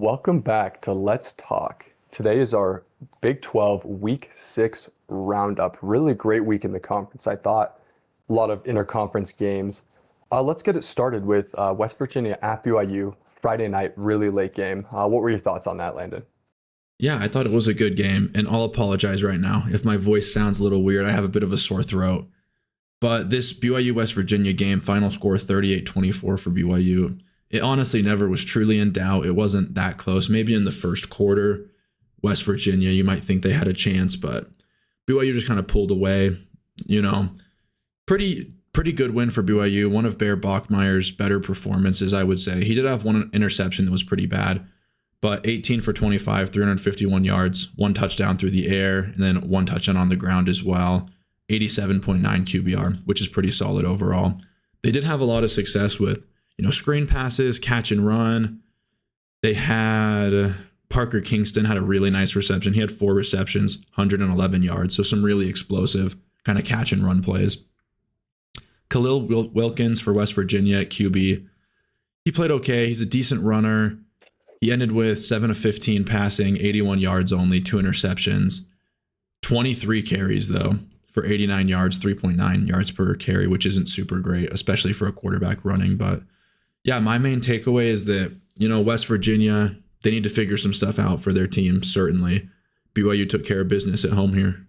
Welcome back to Let's Talk. Today is our Big 12 Week 6 Roundup. Really great week in the conference, I thought. A lot of interconference games. Let's get it started with West Virginia at BYU, Friday night, really late game. What were your thoughts on that, Landon? Yeah, I thought it was a good game, and I'll apologize right now if my voice sounds a little weird. I have a bit of a sore throat. But this BYU West Virginia game, final score 38-24 for BYU. It honestly never was truly in doubt. It wasn't that close. Maybe in the first quarter, West Virginia, you might think they had a chance, but BYU just kind of pulled away. You know, pretty good win for BYU. One of Bear Bachmeier's better performances, I would say. He did have one interception that was pretty bad, but 18 for 25, 351 yards, one touchdown through the air, and then one touchdown on the ground as well. 87.9 QBR, which is pretty solid overall. They did have a lot of success with, screen passes, catch and run. They had Parker Kingston had a really nice reception. He had 4 receptions, 111 yards. So some really explosive kind of catch and run plays. Khalil Wilkins for West Virginia at QB. He played okay. He's a decent runner. He ended with 7 of 15 passing, 81 yards only, 2 interceptions. 23 carries, though, for 89 yards, 3.9 yards per carry, which isn't super great, especially for a quarterback running. But yeah, my main takeaway is that, West Virginia, they need to figure some stuff out for their team, certainly. BYU took care of business at home here.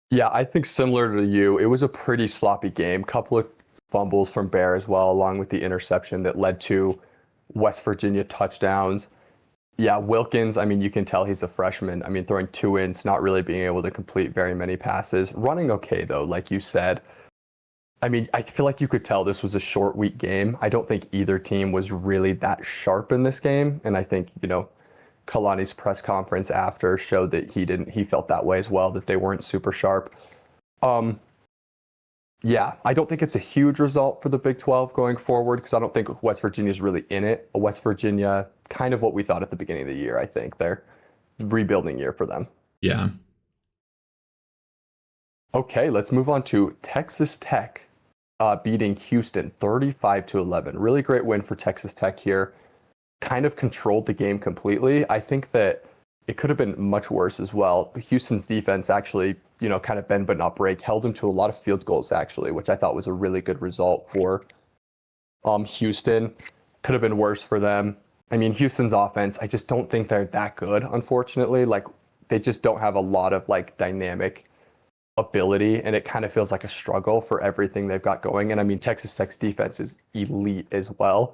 Yeah, I think similar to you, it was a pretty sloppy game. Couple of fumbles from Bear as well, along with the interception that led to West Virginia touchdowns. Yeah, Wilkins, you can tell he's a freshman. Throwing 2 ins, not really being able to complete very many passes. Running okay, though, like you said. I feel like you could tell this was a short week game. I don't think either team was really that sharp in this game. And I think, Kalani's press conference after showed that he felt that way as well, that they weren't super sharp. Yeah, I don't think it's a huge result for the Big 12 going forward because I don't think West Virginia is really in it. West Virginia, kind of what we thought at the beginning of the year, I think. They're rebuilding year for them. Yeah. Okay, let's move on to Texas Tech beating Houston 35-11. Really great win for Texas Tech here. Kind of controlled the game completely. I think that it could have been much worse as well. Houston's defense actually, kind of bend but not break, held them to a lot of field goals actually, which I thought was a really good result for Houston. Could have been worse for them. Houston's offense, I just don't think they're that good, unfortunately. They just don't have a lot of dynamic ability, and it kind of feels like a struggle for everything they've got going. And Texas Tech's defense is elite as well.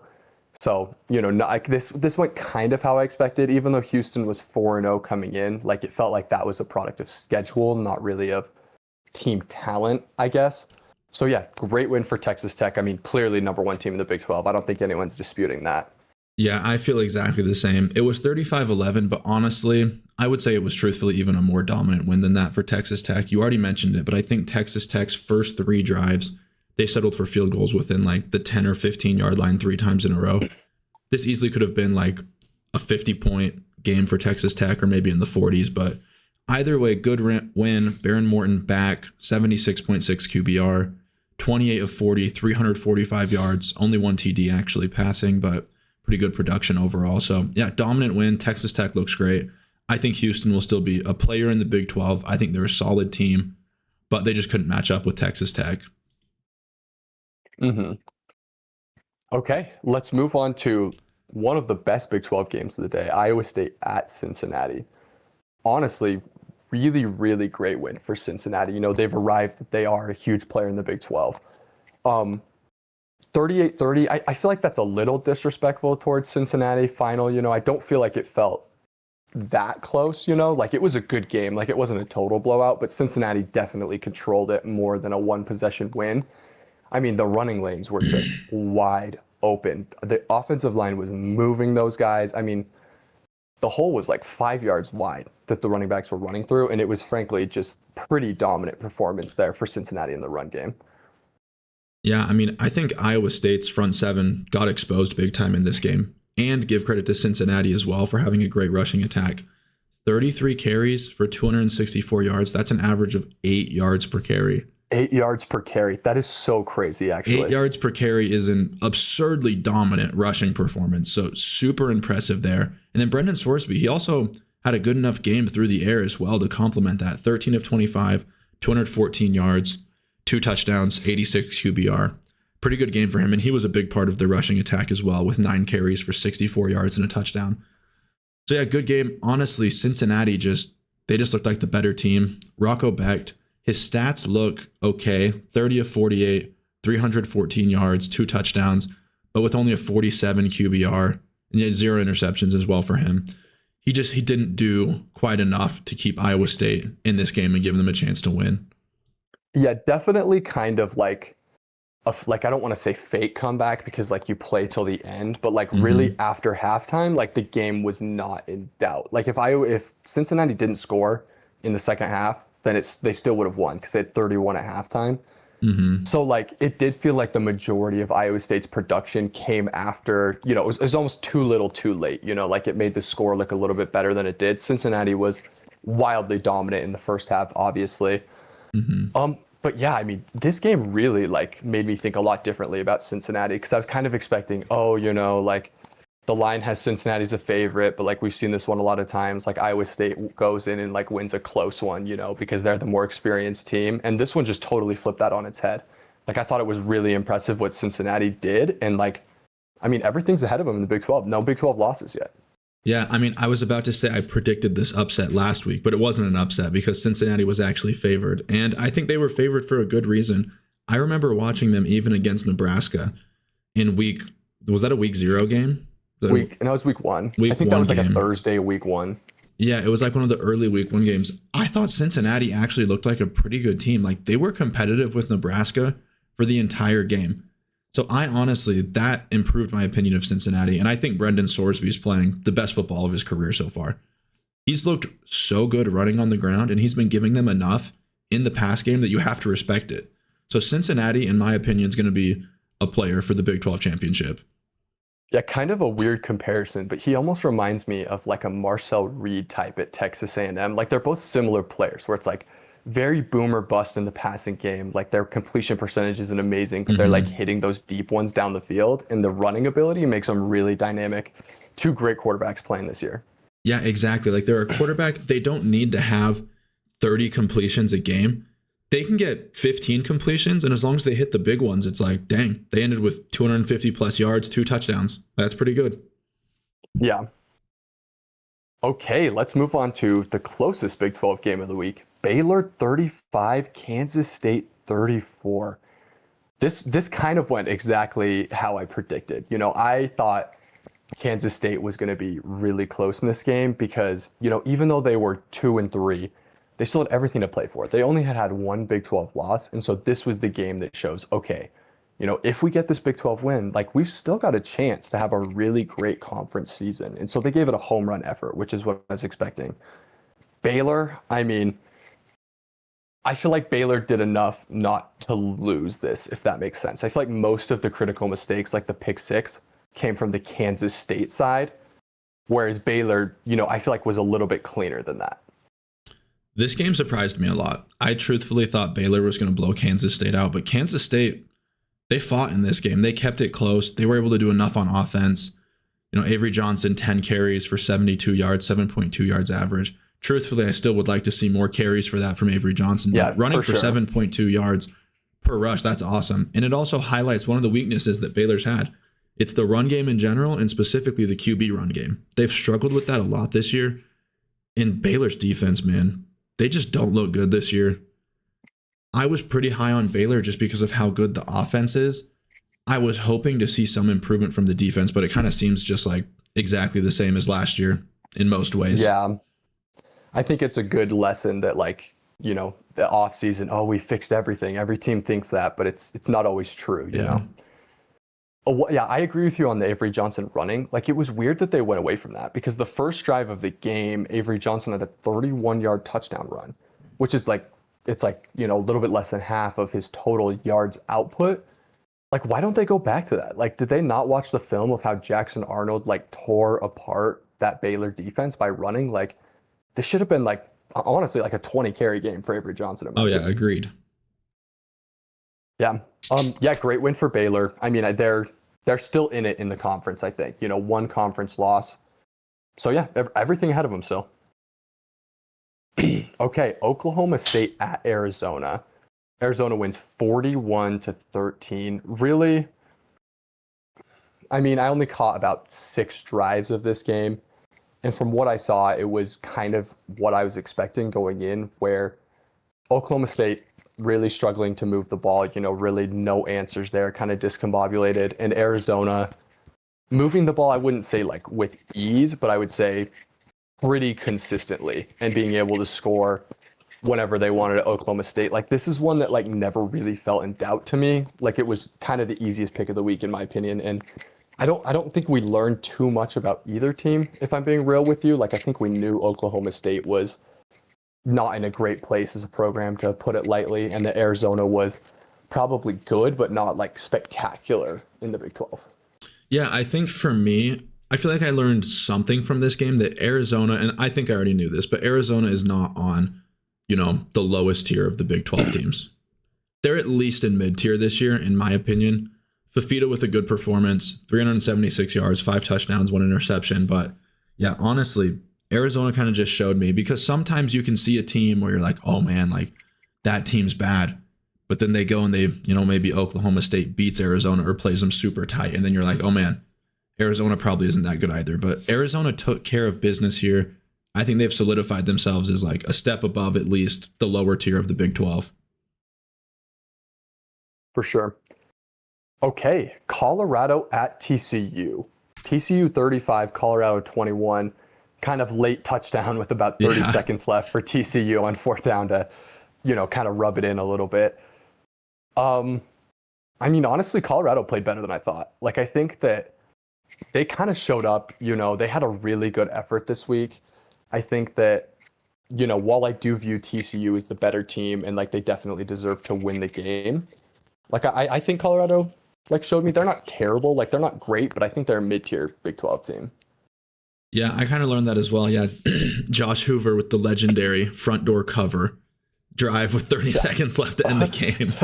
So, this went kind of how I expected, even though Houston was 4-0 coming in. It felt like that was a product of schedule, not really of team talent, I guess. So, yeah, great win for Texas Tech. Clearly number 1 team in the Big 12. I don't think anyone's disputing that. Yeah, I feel exactly the same. It was 35-11, but honestly, I would say it was truthfully even a more dominant win than that for Texas Tech. You already mentioned it, but I think Texas Tech's first 3 drives, they settled for field goals within the 10 or 15 yard line 3 times in a row. This easily could have been a 50-point game for Texas Tech or maybe in the 40s, but either way, good win. Baron Morton back, 76.6 QBR, 28 of 40, 345 yards, only 1 TD actually passing, but pretty good production overall. So yeah, dominant win. Texas Tech looks great. I think Houston will still be a player in the Big 12. I think they're a solid team, but they just couldn't match up with Texas Tech. Mm-hmm. Okay, let's move on to one of the best Big 12 games of the day, Iowa State at Cincinnati. Honestly, really, really great win for Cincinnati. They've arrived. They are a huge player in the Big 12. 38-30, I feel like that's a little disrespectful towards Cincinnati final. I don't feel like it felt that close, it was a good game. It wasn't a total blowout, but Cincinnati definitely controlled it more than a 1-possession win. The running lanes were just wide open. The offensive line was moving those guys. The hole was 5 yards wide that the running backs were running through, and it was frankly just pretty dominant performance there for Cincinnati in the run game. Yeah, I think Iowa State's front 7 got exposed big time in this game. And give credit to Cincinnati as well for having a great rushing attack. 33 carries for 264 yards. That's an average of 8 yards per carry. 8 yards per carry. That is so crazy, 8 yards per carry is an absurdly dominant rushing performance. So super impressive there. And then Brendan Sorsby, he also had a good enough game through the air as well to complement that. 13 of 25, 214 yards, 2 touchdowns, 86 QBR. Pretty good game for him. And he was a big part of the rushing attack as well, with 9 carries for 64 yards and a touchdown. So yeah, good game. Honestly, Cincinnati they just looked like the better team. Rocco Becht, his stats look okay. 30 of 48, 314 yards, 2 touchdowns, but with only a 47 QBR, and yet 0 interceptions as well for him. He didn't do quite enough to keep Iowa State in this game and give them a chance to win. Yeah, definitely kind of like I don't want to say fake comeback because like you play till the end, but like really after halftime, like the game was not in doubt. Like if Cincinnati didn't score in the second half, then they still would have won because they had 31 at halftime. So like it did feel like the majority of Iowa State's production came after, it was almost too little too late, like it made the score look a little bit better than it did. Cincinnati was wildly dominant in the first half, obviously. But yeah, I mean, this game really like made me think a lot differently about Cincinnati because I was kind of expecting, like the line has Cincinnati as a favorite, but like we've seen this one a lot of times, like Iowa State goes in and like wins a close one, because they're the more experienced team. And this one just totally flipped that on its head. Like I thought it was really impressive what Cincinnati did. And like, I mean, everything's ahead of them in the Big 12. No Big 12 losses yet. Yeah, I mean, I was about to say I predicted this upset last week, but it wasn't an upset because Cincinnati was actually favored. And I think they were favored for a good reason. I remember watching them even against Nebraska in was that a week 0 game? It was week 1. I think that was like a Thursday, week 1. Yeah, it was like one of the early week 1 games. I thought Cincinnati actually looked like a pretty good team. Like they were competitive with Nebraska for the entire game. So that improved my opinion of Cincinnati. And I think Brendan Sorsby is playing the best football of his career so far. He's looked so good running on the ground, and he's been giving them enough in the pass game that you have to respect it. So Cincinnati, in my opinion, is going to be a player for the Big 12 championship. Yeah, kind of a weird comparison, but he almost reminds me of like a Marcel Reed type at Texas A&M. Like they're both similar players where it's like very boom or bust in the passing game. Like their completion percentage isn't amazing, but they're like hitting those deep ones down the field, and the running ability makes them really dynamic. 2 great quarterbacks playing this year. Yeah, exactly. Like they're a quarterback. They don't need to have 30 completions a game. They can get 15 completions, and as long as they hit the big ones, it's like, dang, they ended with 250 plus yards, 2 touchdowns. That's pretty good. Yeah. Okay, let's move on to the closest Big 12 game of the week. Baylor 35, Kansas State 34. This kind of went exactly how I predicted. I thought Kansas State was going to be really close in this game because, even though they were 2-3, they still had everything to play for. They only had 1 Big 12 loss, and so this was the game that shows, okay, if we get this Big 12 win, like we've still got a chance to have a really great conference season. And so they gave it a home run effort, which is what I was expecting. Baylor, I mean, I feel like Baylor did enough not to lose this, if that makes sense. I feel like most of the critical mistakes, like the pick 6, came from the Kansas State side, whereas Baylor, I feel like was a little bit cleaner than that. This game surprised me a lot. I truthfully thought Baylor was going to blow Kansas State out, but Kansas State, they fought in this game. They kept it close. They were able to do enough on offense. Avery Johnson, 10 carries for 72 yards, 7.2 yards average. Truthfully, I still would like to see more carries for that from Avery Johnson. But yeah, running for sure. 7.2 yards per rush, that's awesome. And it also highlights one of the weaknesses that Baylor's had. It's the run game in general, and specifically the QB run game. They've struggled with that a lot this year. In Baylor's defense, man, they just don't look good this year. I was pretty high on Baylor just because of how good the offense is. I was hoping to see some improvement from the defense, but it kind of seems just like exactly the same as last year in most ways. Yeah. I think it's a good lesson that the off season, we fixed everything. Every team thinks that, but it's not always true, you know? Oh, yeah, I agree with you on the Avery Johnson running. Like, it was weird that they went away from that because the first drive of the game, Avery Johnson had a 31-yard touchdown run, which is a little bit less than half of his total yards output. Like, why don't they go back to that? Like, did they not watch the film of how Jackson Arnold, tore apart that Baylor defense by running? Like, this should have been, honestly, a 20-carry game for Avery Johnson. Oh, yeah, agreed. Yeah. Yeah, great win for Baylor. I mean, they're still in it in the conference, I think. One conference loss. So yeah, everything ahead of them still. Okay, Oklahoma State at Arizona. Arizona wins 41-13. Really, I mean, I only caught about 6 drives of this game. And from what I saw, it was kind of what I was expecting going in, where Oklahoma State really struggling to move the ball, really no answers there, kind of discombobulated. And Arizona moving the ball, I wouldn't say like with ease, but I would say pretty consistently and being able to score whenever they wanted at Oklahoma State. Like this is one that like never really felt in doubt to me. Like it was kind of the easiest pick of the week in my opinion. And I don't think we learned too much about either team, if I'm being real with you. Like I think we knew Oklahoma State was not in a great place as a program, to put it lightly, and that Arizona was probably good, but not like spectacular in the Big 12. Yeah, I think for me, I feel like I learned something from this game that Arizona, and I think I already knew this, but Arizona is not on, the lowest tier of the Big 12 teams. They're at least in mid-tier this year, in my opinion. Fafita with a good performance, 376 yards, 5 touchdowns, 1 interception. But yeah, honestly, Arizona kind of just showed me, because sometimes you can see a team where you're like, oh man, like that team's bad. But then they go and they, maybe Oklahoma State beats Arizona or plays them super tight. And then you're like, oh man, Arizona probably isn't that good either. But Arizona took care of business here. I think they've solidified themselves as like a step above at least the lower tier of the Big 12. For sure. Okay, Colorado at TCU. TCU 35, Colorado 21. Kind of late touchdown with about 30 seconds left for TCU on 4th down to, kind of rub it in a little bit. I mean, honestly, Colorado played better than I thought. Like, I think that they kind of showed up, they had a really good effort this week. I think that, while I do view TCU as the better team and like they definitely deserve to win the game, like I think Colorado like showed me they're not terrible. Like they're not great, but I think they're a mid-tier Big 12 team. Yeah, I kind of learned that as well. Yeah, Josh Hoover with the legendary front door cover drive with 30 seconds left to end the game.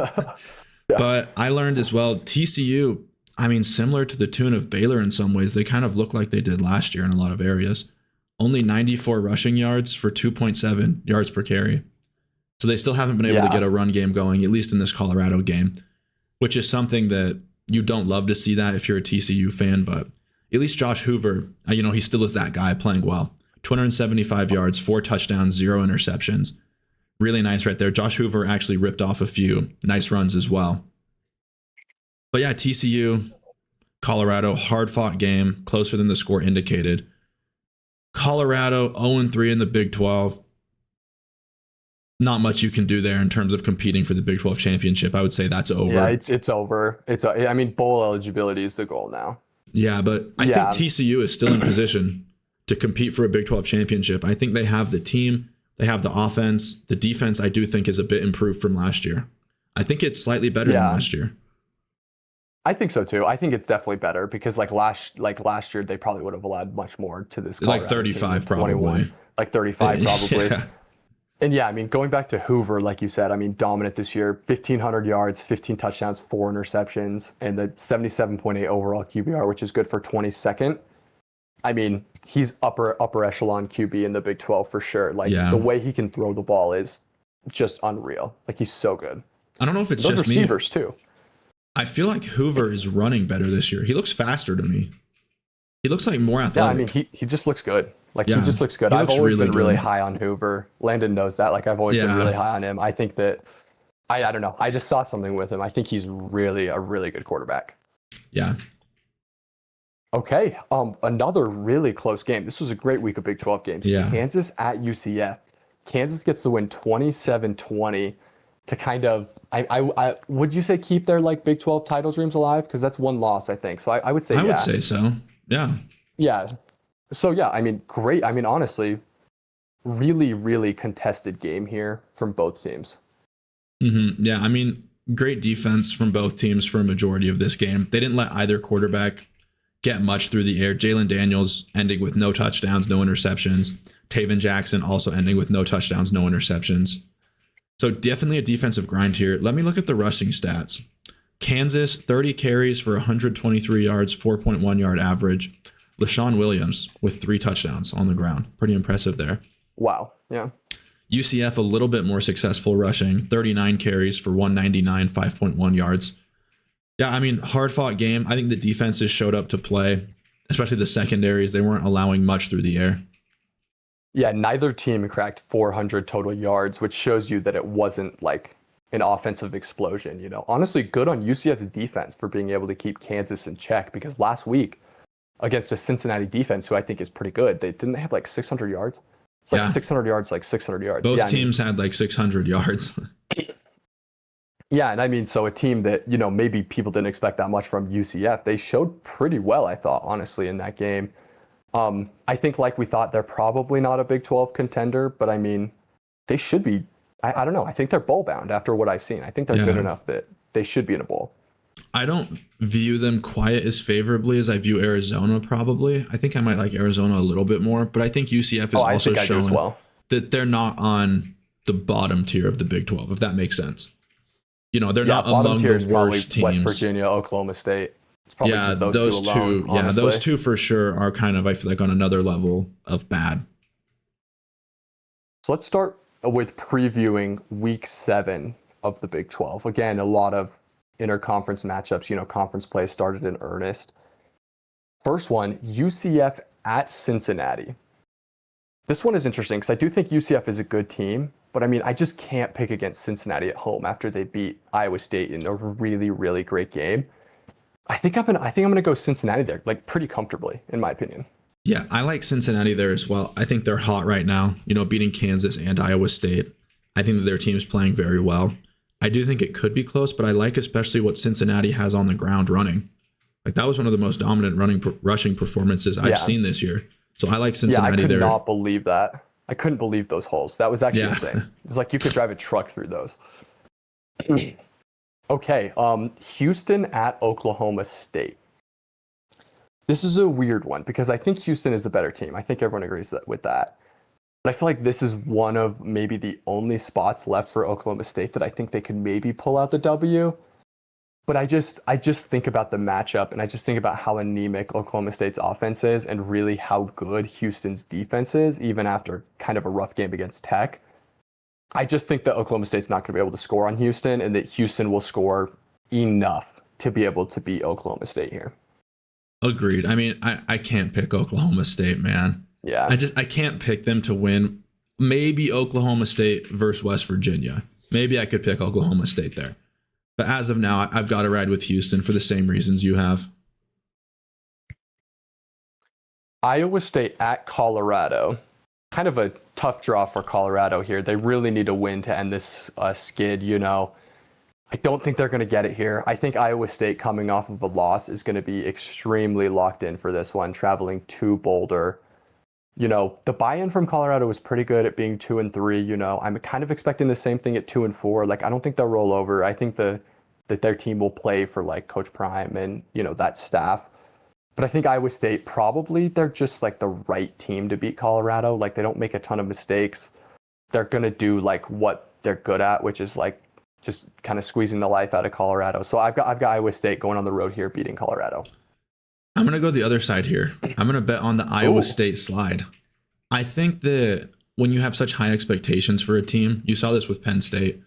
But I learned as well, TCU, I mean, similar to the tune of Baylor in some ways, they kind of look like they did last year in a lot of areas. Only 94 rushing yards for 2.7 yards per carry. So they still haven't been able to get a run game going, at least in this Colorado game, which is something that you don't love to see that if you're a TCU fan, but at least Josh Hoover, he still is that guy playing well. 275 yards, 4 touchdowns, 0 interceptions. Really nice right there. Josh Hoover actually ripped off a few nice runs as well. But yeah, TCU, Colorado, hard-fought game, closer than the score indicated. Colorado 0-3 in the Big 12. Not much you can do there in terms of competing for the Big 12 championship. I would say that's over. Yeah, it's over. I mean, bowl eligibility is the goal now. Yeah, but I think TCU is still in position to compete for a Big 12 championship. I think they have the team, they have the offense. The defense, I do think, is a bit improved from last year. I think it's slightly better than last year. I think so too. I think it's definitely better because last year they probably would have allowed much more to this. Colorado like 35 probably. Like 35 probably. Yeah. And yeah, I mean, going back to Hoover, like you said, I mean, dominant this year, 1,500 yards, 15 touchdowns, 4 interceptions, and the 77.8 overall QBR, which is good for 22nd. I mean, he's upper echelon QB in the Big 12 for sure. Like the way he can throw the ball is just unreal. Like he's so good. I don't know if it's those just receivers me. Too. I feel like Hoover is running better this year. He looks faster to me. He looks like more athletic. Yeah, I mean, he just looks good. Like he just looks good. I've always been really high on Hoover. Landon knows that. Like I've always been really high on him. I think that I don't know. I just saw something with him. I think he's really a really good quarterback. Yeah. Okay. Another really close game. This was a great week of Big 12 games. Yeah. Kansas at UCF. Kansas gets the win 27-20 to kind of I would you say keep their like Big 12 title dreams alive? Because that's one loss, I think. So I would say I would say so. Yeah. Yeah. So yeah, I mean, great. I mean, honestly, really, really contested game here from both teams. Mm-hmm. Yeah, I mean, great defense from both teams for a majority of this game. They didn't let either quarterback get much through the air. Jalen Daniels ending with no touchdowns, no interceptions. Taven Jackson also ending with no touchdowns, no interceptions. So definitely a defensive grind here. Let me look at the rushing stats. Kansas, 30 carries for 123 yards, 4.1 yard average. LaShawn Williams with 3 touchdowns on the ground. Pretty impressive there. Wow. Yeah. UCF a little bit more successful rushing, 39 carries for 199, 5.1 yards. Yeah, I mean, hard fought game. I think the defenses showed up to play, especially the secondaries. They weren't allowing much through the air. Yeah, neither team cracked 400 total yards, which shows you that it wasn't like an offensive explosion. Honestly, good on UCF's defense for being able to keep Kansas in check, because last week against a Cincinnati defense, who I think is pretty good, they have like 600 yards. It's like 600 yards, like 600 yards. Both teams had like 600 yards. Yeah, and I mean, so a team that, maybe people didn't expect that much from UCF, they showed pretty well, I thought, honestly, in that game. I think, like we thought, they're probably not a Big 12 contender, but I mean, they should be. I don't know. I think they're bowl bound after what I've seen. I think they're good enough that they should be in a bowl. I don't view them quite as favorably as I view Arizona, probably. I think I might like Arizona a little bit more, but I think UCF is also shown that they're not on the bottom tier of the Big 12, if that makes sense. They're not among the worst teams. West Virginia, Oklahoma State. It's probably just those two alone, yeah, those two for sure are kind of, I feel like, on another level of bad. So let's start with previewing week 7 of the Big 12. Again, a lot of interconference matchups, conference play started in earnest. First one, UCF at Cincinnati. This one is interesting because I do think UCF is a good team, but I mean, I just can't pick against Cincinnati at home after they beat Iowa State in a really, really great game. I think I'm gonna go Cincinnati there, like pretty comfortably, in my opinion. Yeah, I like Cincinnati there as well. I think they're hot right now, beating Kansas and Iowa State. I think that their team's playing very well. I do think it could be close, but I like especially what Cincinnati has on the ground running. Like, that was one of the most dominant rushing performances I've seen this year. So I like Cincinnati there. I could not believe that. I couldn't believe those holes. That was actually insane. It's like you could drive a truck through those. Okay, Houston at Oklahoma State. This is a weird one because I think Houston is the better team. I think everyone agrees with that. But I feel like this is one of maybe the only spots left for Oklahoma State that I think they could maybe pull out the W. But I just think about the matchup, and I just think about how anemic Oklahoma State's offense is and really how good Houston's defense is, even after kind of a rough game against Tech. I just think that Oklahoma State's not going to be able to score on Houston, and that Houston will score enough to be able to beat Oklahoma State here. Agreed. I mean, I can't pick Oklahoma State, man. Yeah. I can't pick them to win. Maybe Oklahoma State versus West Virginia. Maybe I could pick Oklahoma State there. But as of now, I've got to ride with Houston for the same reasons you have. Iowa State at Colorado. Kind of a tough draw for Colorado here. They really need a win to end this skid, I don't think they're going to get it here. I think Iowa State, coming off of a loss, is going to be extremely locked in for this one, traveling to Boulder. The buy-in from Colorado was pretty good at being 2-3. I'm kind of expecting the same thing at 2-4. Like, I don't think they'll roll over. I think that their team will play for like Coach Prime and that staff. But I think Iowa State, probably they're just like the right team to beat Colorado. Like, they don't make a ton of mistakes. They're gonna do like what they're good at, which is like just kind of squeezing the life out of Colorado. So I've got Iowa State going on the road here, beating Colorado. I'm going to go the other side here. I'm going to bet on the Iowa State slide. I think that when you have such high expectations for a team, you saw this with Penn State.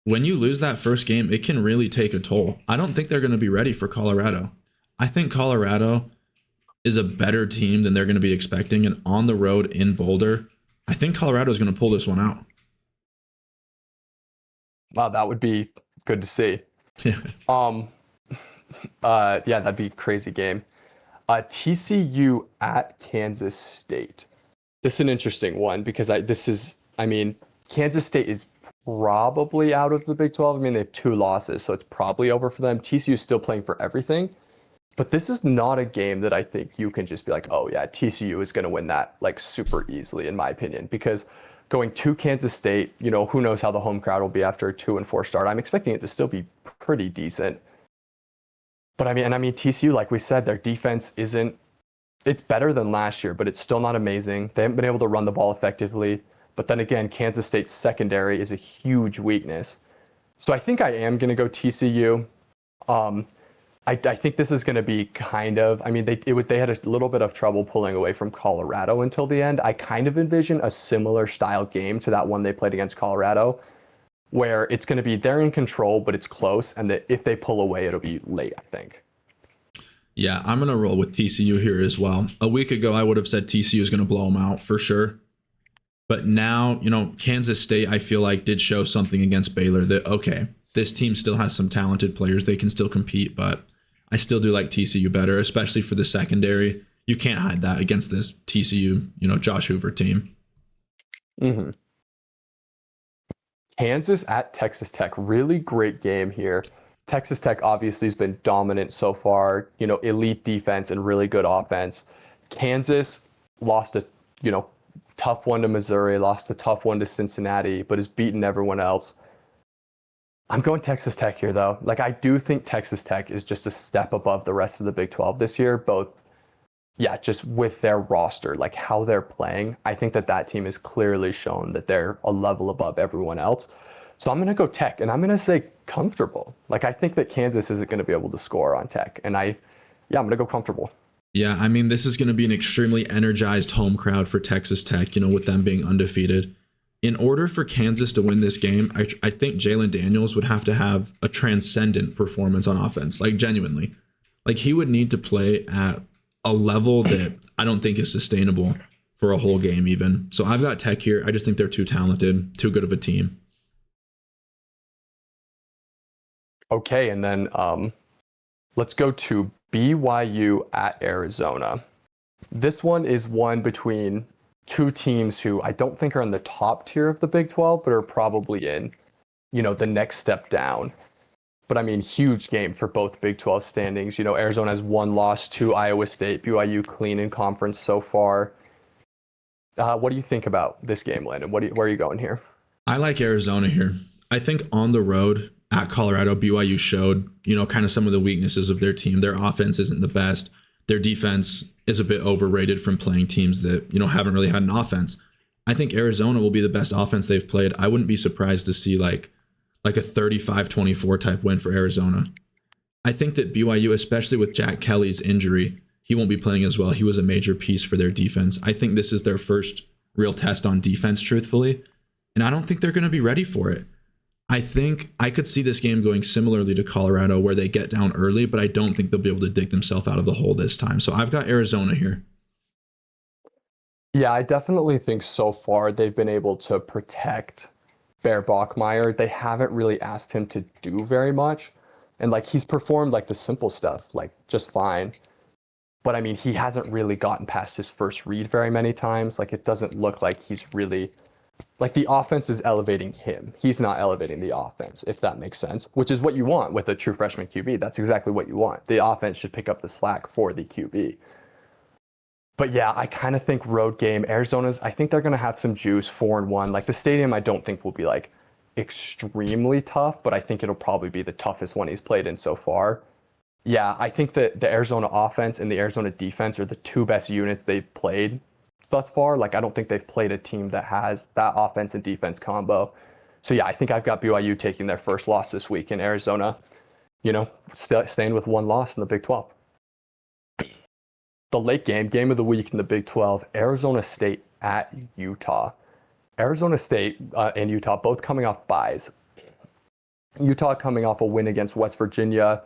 When you lose that first game, it can really take a toll. I don't think they're going to be ready for Colorado. I think Colorado is a better team than they're going to be expecting. And on the road in Boulder, I think Colorado is going to pull this one out. Wow, that would be good to see. Yeah, that'd be a crazy game. TCU at Kansas State. This is an interesting one because Kansas State is probably out of the Big 12. I mean, they have 2 losses, so it's probably over for them. TCU is still playing for everything. But this is not a game that I think you can just be like, oh yeah, TCU is going to win that like super easily, in my opinion, because going to Kansas State, who knows how the home crowd will be after a 2-4 start. I'm expecting it to still be pretty decent. But I mean, TCU, like we said, their defense it's better than last year, but it's still not amazing. They haven't been able to run the ball effectively. But then again, Kansas State's secondary is a huge weakness. So I think I am going to go TCU. I think this is going to be kind of, I mean, they had a little bit of trouble pulling away from Colorado until the end. I kind of envision a similar style game to that one they played against Colorado, where it's going to be they're in control, but it's close, and that if they pull away, it'll be late, I think. Yeah, I'm going to roll with TCU here as well. A week ago, I would have said TCU is going to blow them out for sure. But now, Kansas State, I feel like, did show something against Baylor that, okay, this team still has some talented players. They can still compete, but I still do like TCU better, especially for the secondary. You can't hide that against this TCU, Josh Hoover team. Mm-hmm. Kansas at Texas Tech, really great game here. Texas Tech obviously has been dominant so far, elite defense and really good offense. Kansas lost a, tough one to Missouri, lost a tough one to Cincinnati, but has beaten everyone else. I'm going Texas Tech here, though. Like, I do think Texas Tech is just a step above the rest of the Big 12 this year, just with their roster, like how they're playing. I think that team has clearly shown that they're a level above everyone else. So I'm going to go Tech, and I'm going to say comfortable. Like, I think that Kansas isn't going to be able to score on Tech, and I'm going to go comfortable. Yeah, I mean, this is going to be an extremely energized home crowd for Texas Tech, with them being undefeated. In order for Kansas to win this game, I think Jalen Daniels would have to have a transcendent performance on offense, like genuinely. Like, he would need to play at a level that I don't think is sustainable for a whole game even. So I've got Tech here. I just think they're too talented, too good of a team. Okay, and then let's go to BYU at Arizona. This one is one between two teams who I don't think are in the top tier of the Big 12, but are probably in, the next step down. But I mean, huge game for both Big 12 standings. Arizona has one loss to Iowa State, BYU clean in conference so far. What do you think about this game, Landon? Where are you going here? I like Arizona here. I think on the road at Colorado, BYU showed, kind of some of the weaknesses of their team. Their offense isn't the best. Their defense is a bit overrated from playing teams that, haven't really had an offense. I think Arizona will be the best offense they've played. I wouldn't be surprised to see like a 35-24 type win for Arizona. I think that BYU, especially with Jack Kelly's injury, he won't be playing as well. He was a major piece for their defense. I think this is their first real test on defense, truthfully. And I don't think they're going to be ready for it. I think I could see this game going similarly to Colorado, where they get down early, but I don't think they'll be able to dig themselves out of the hole this time. So I've got Arizona here. Yeah, I definitely think so far they've been able to protect Bear Bachmeier. They haven't really asked him to do very much. And he's performed the simple stuff, just fine. But I mean, he hasn't really gotten past his first read very many times. It doesn't look like he's really, the offense is elevating him. He's not elevating the offense, if that makes sense, which is what you want with a true freshman QB. That's exactly what you want. The offense should pick up the slack for the QB. But yeah, I kind of think road game, I think they're going to have some juice, 4-1. The stadium, I don't think will be extremely tough, but I think it'll probably be the toughest one he's played in so far. Yeah, I think that the Arizona offense and the Arizona defense are the two best units they've played thus far. I don't think they've played a team that has that offense and defense combo. So yeah, I think I've got BYU taking their first loss this week, in Arizona, staying with one loss in the Big 12. The late game of the week in the Big 12, Arizona State at Utah. Arizona State and Utah both coming off byes. Utah coming off a win against West Virginia.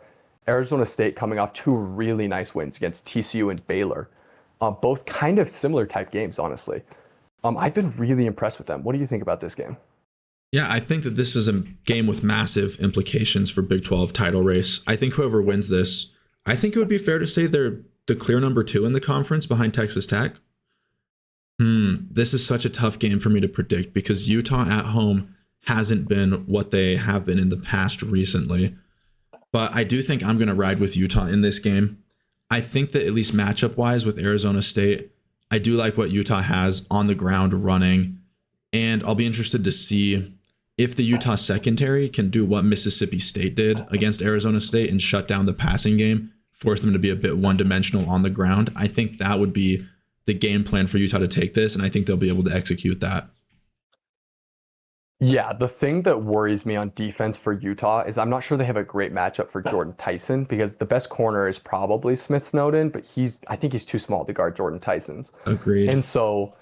Arizona State coming off two really nice wins against TCU and Baylor. Both kind of similar type games, honestly. I've been really impressed with them. What do you think about this game? Yeah, I think that this is a game with massive implications for Big 12 title race. I think whoever wins this, I think it would be fair to say they're the clear number 2 in the conference behind Texas Tech. This is such a tough game for me to predict because Utah at home hasn't been what they have been in the past recently. But I do think I'm going to ride with Utah in this game. I think that at least matchup-wise with Arizona State, I do like what Utah has on the ground running. And I'll be interested to see if the Utah secondary can do what Mississippi State did against Arizona State and shut down the passing game, force them to be a bit one-dimensional on the ground. I think that would be the game plan for Utah to take this, and I think they'll be able to execute that. Yeah, the thing that worries me on defense for Utah is I'm not sure they have a great matchup for Jordan Tyson because the best corner is probably Smith Snowden, but I think he's too small to guard Jordan Tyson's. Agreed. And so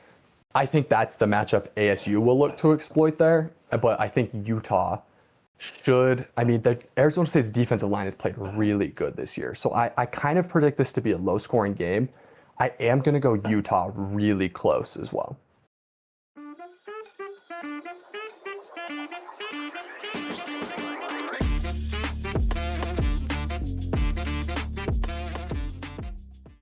I think that's the matchup ASU will look to exploit there. But I think Utah I mean, the Arizona State's defensive line has played really good this year. So I kind of predict this to be a low scoring game. I am going to go Utah really close as well.